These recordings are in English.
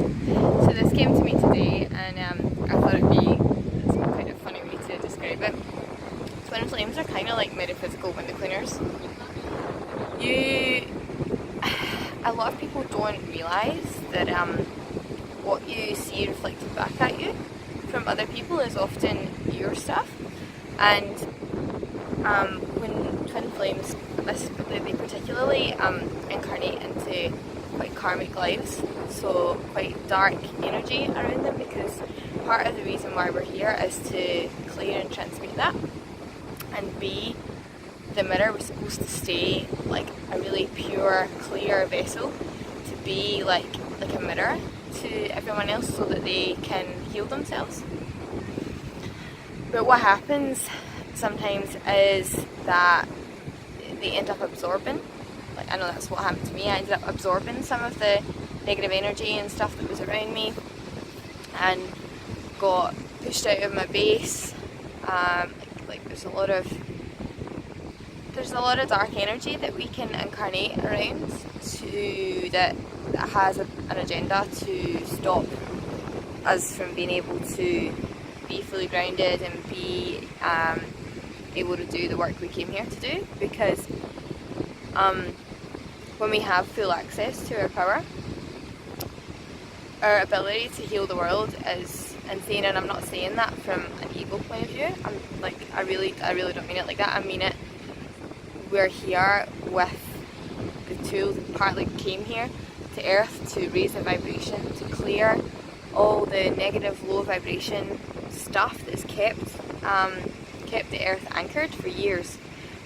So this came to me today, and I thought it'd be some kind of funny way to describe it. Twin flames are kind of like metaphysical window cleaners. A lot of people don't realise that what you see reflected back at you from other people is often your stuff. And when twin flames, they particularly incarnate into quite karmic lives, so quite dark energy around them, because part of the reason why we're here is to clear and transmute that and be the mirror. We're supposed to stay like a really pure, clear vessel, to be like a mirror to everyone else so that they can heal themselves. But what happens sometimes is that they end up absorbing, like I know that's what happened to me, I ended up absorbing some of the negative energy and stuff that was around me and got pushed out of my base. Like there's a lot of dark energy that we can incarnate around that has an agenda to stop us from being able to be fully grounded and be able to do the work we came here to do. Because when we have full access to our power, our ability to heal the world is insane. And I'm not saying that from an ego point of view. I really don't mean it like that. I mean it. We're here with the tools, partly came here to Earth to raise the vibration, to clear all the negative, low vibration stuff that's kept the Earth anchored for years.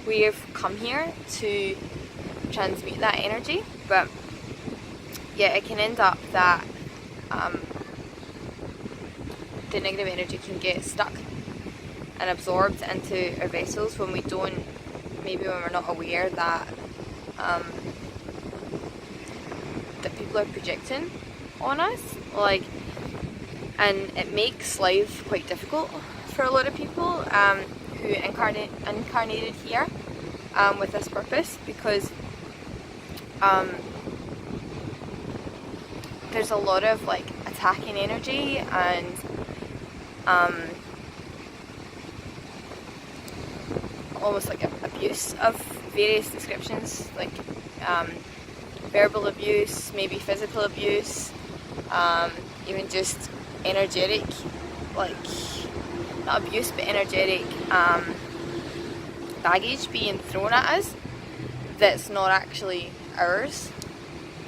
We have come here to transmute that energy, but yeah, it can end up that the negative energy can get stuck and absorbed into our vessels when we're not aware that that people are projecting on us, and it makes life quite difficult for a lot of people who incarnated here with this purpose, because there's a lot of attacking energy and almost like abuse of various descriptions, verbal abuse, maybe physical abuse, even just energetic, not abuse but energetic baggage being thrown at us that's not actually ours.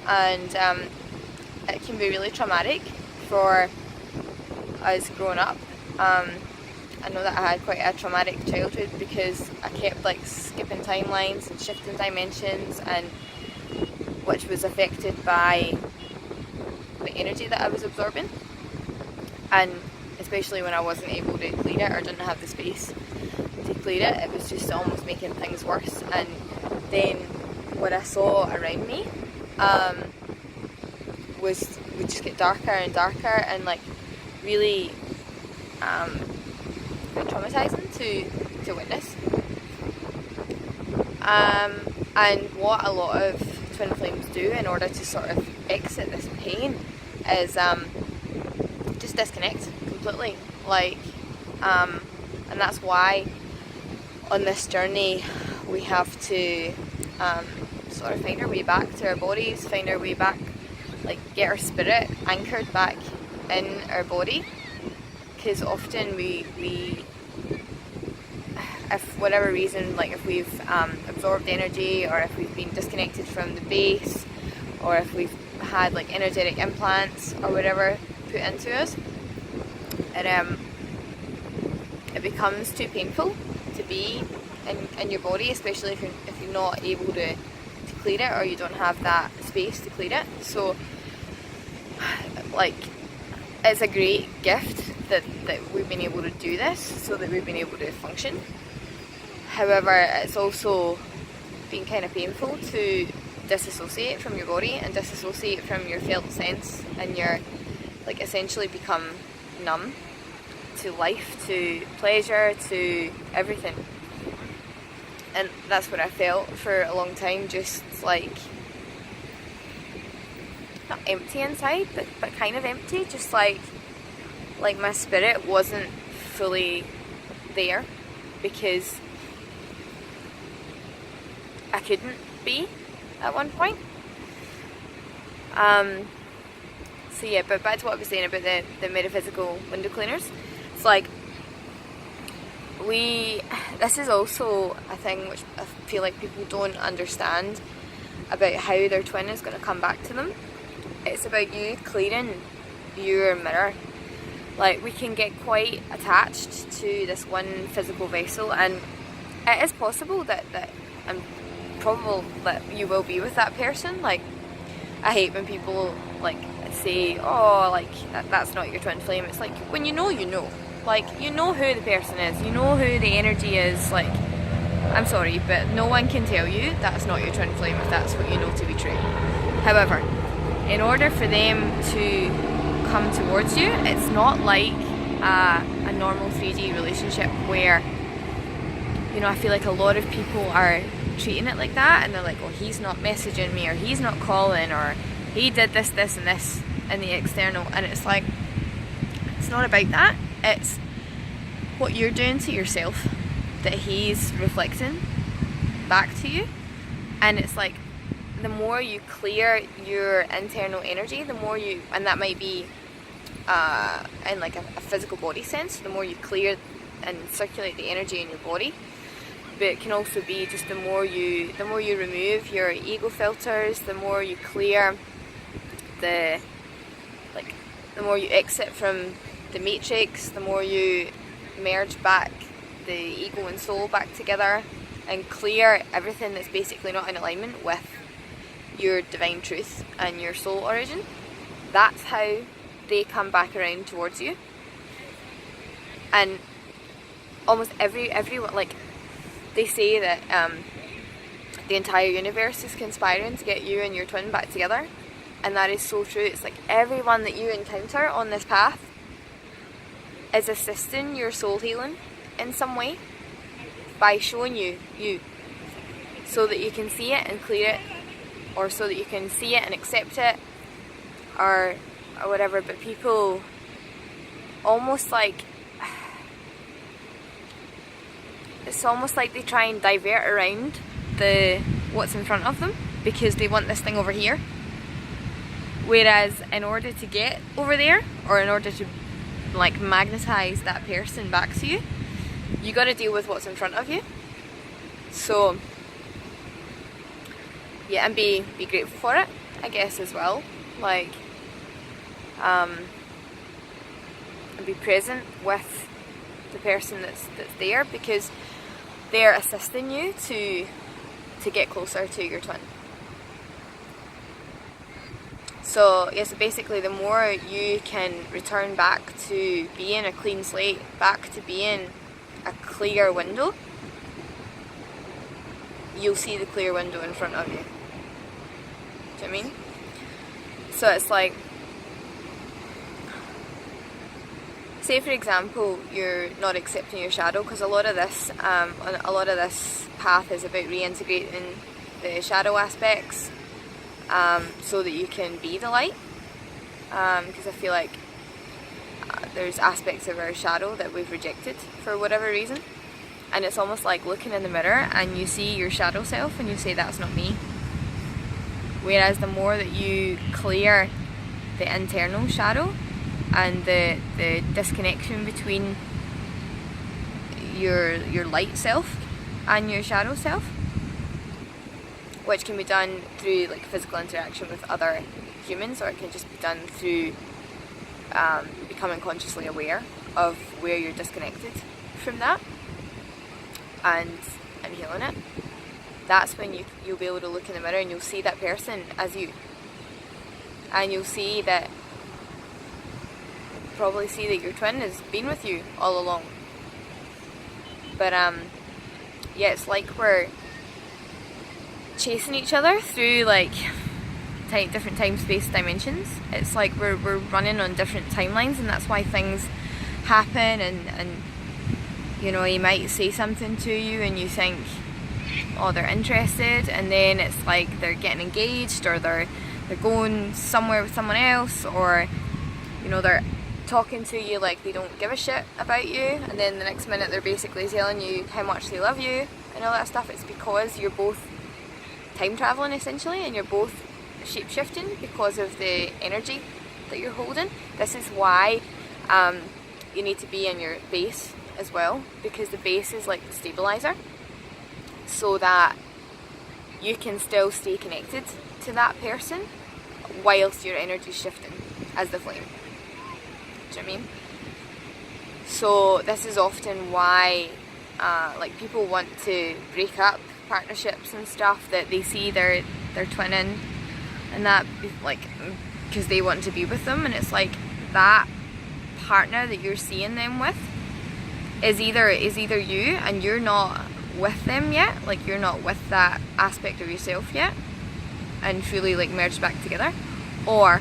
And it can be really traumatic for us growing up. I know that I had quite a traumatic childhood because I kept skipping timelines and shifting dimensions, and which was affected by the energy that I was absorbing, and especially when I wasn't able to clear it or didn't have the space to clear it, it was just almost making things worse. And then what I saw around me would just get darker and darker, and really quite traumatizing to witness. And what a lot of twin flames do in order to sort of exit this pain is just disconnect completely. And that's why on this journey we have to sort of find our way back to our bodies, find our way back, get our spirit anchored back in our body. Because often we if whatever reason, if we've absorbed energy, or if we've been disconnected from the base, or if we've had energetic implants or whatever put into us, it becomes too painful to be in your body, especially if you're not able to clear it, or you don't have that space to clear it. So it's a great gift that we've been able to do this, so that we've been able to function. However, it's also been kind of painful to disassociate from your body and disassociate from your felt sense, and your essentially become numb to life, to pleasure, to everything. And that's what I felt for a long time, just not empty inside, but kind of empty, just like my spirit wasn't fully there because I couldn't be at one point. So yeah, but back to what I was saying about the metaphysical window cleaners. It's like this is also a thing which I feel like people don't understand about how their twin is going to come back to them. It's about you clearing your mirror. Like, we can get quite attached to this one physical vessel, and it is possible that I'm probable that you will be with that person. Like, I hate when people like say, oh, like that's not your twin flame. It's like, when you know, like, you know who the person is, you know who the energy is. Like, I'm sorry, but no one can tell you that's not your twin flame if that's what you know to be true. However, in order for them to come towards you, it's not like a normal 3D relationship where, you know, I feel like a lot of people are treating it like that, and they're like, oh, he's not messaging me, or he's not calling, or he did this, this and this in the external. And it's like, it's not about that. It's what you're doing to yourself that he's reflecting back to you. And it's like, the more you clear your internal energy, the more you, and that might be in like a physical body sense, the more you clear and circulate the energy in your body. But it can also be just the more you remove your ego filters, the more you clear the more you exit from the matrix, the more you merge back the ego and soul back together and clear everything that's basically not in alignment with your divine truth and your soul origin. That's how they come back around towards you. And almost everyone, like, they say that the entire universe is conspiring to get you and your twin back together, and that is so true. It's like everyone that you encounter on this path is assisting your soul healing in some way by showing you so that you can see it and clear it, or so that you can see it and accept it, or whatever. But people almost like, it's almost like they try and divert around what's in front of them because they want this thing over here. Whereas in order to get over there, or in order to like magnetize that person back to you, you got to deal with what's in front of you. So yeah, and be grateful for it, I guess, as well. Like, and be present with the person that's there, because they're assisting you to get closer to your twin. So yeah, so basically the more you can return back to being a clean slate, back to being a clear window, you'll see the clear window in front of you. Do you know what I mean? So it's like, say for example, you're not accepting your shadow, because a lot of this path is about reintegrating the shadow aspects, so that you can be the light. Because I feel like there's aspects of our shadow that we've rejected for whatever reason, and it's almost like looking in the mirror and you see your shadow self and you say, that's not me. Whereas the more that you clear the internal shadow and the disconnection between your light self and your shadow self, which can be done through like physical interaction with other humans, or it can just be done through becoming consciously aware of where you're disconnected from that and healing it. That's when you'll be able to look in the mirror and you'll see that person as you, and you'll see that, probably see that your twin has been with you all along. But yeah, it's like we're chasing each other through like different time space dimensions. It's like we're running on different timelines, and that's why things happen, and you know, he might say something to you and you think, oh, they're interested, and then it's like they're getting engaged, or they're they're going somewhere with someone else, or you know, they're talking to you like they don't give a shit about you, and then the next minute they're basically telling you how much they love you and all that stuff. It's because you're both time traveling essentially, and you're both shape shifting because of the energy that you're holding. This is why you need to be in your base as well, because the base is like the stabilizer, so that you can still stay connected to that person whilst your energy is shifting as the flame. Do you know what I mean? So this is often why like people want to break up partnerships and stuff, that they see their twinning and that, like, because they want to be with them, and it's like that partner that you're seeing them with is either you and you're not with them yet, like you're not with that aspect of yourself yet and fully like merged back together, or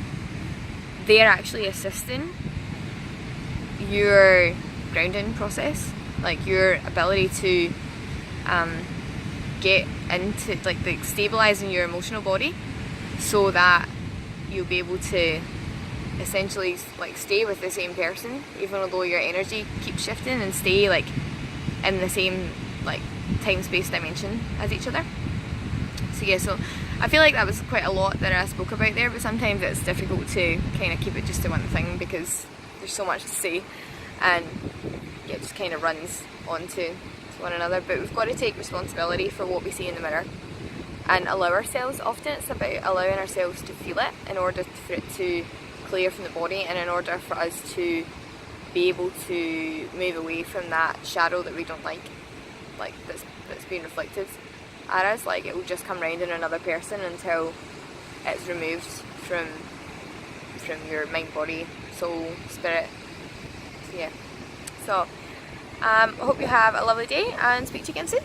they're actually assisting your grounding process, like your ability to get into like stabilizing your emotional body, so that you'll be able to essentially like stay with the same person even though your energy keeps shifting, and stay like in the same like time-space dimension as each other. So yeah, so I feel like that was quite a lot that I spoke about there, but sometimes it's difficult to kind of keep it just to one thing because there's so much to say, and yeah, it just kind of runs onto one another. But we've got to take responsibility for what we see in the mirror and allow ourselves. Often it's about allowing ourselves to feel it in order for it to clear from the body, and in order for us to be able to move away from that shadow that we don't like that's being reflected at us. Like, it will just come round in another person until it's removed from your mind, body, soul, spirit. So yeah, so I hope you have a lovely day and speak to you again soon.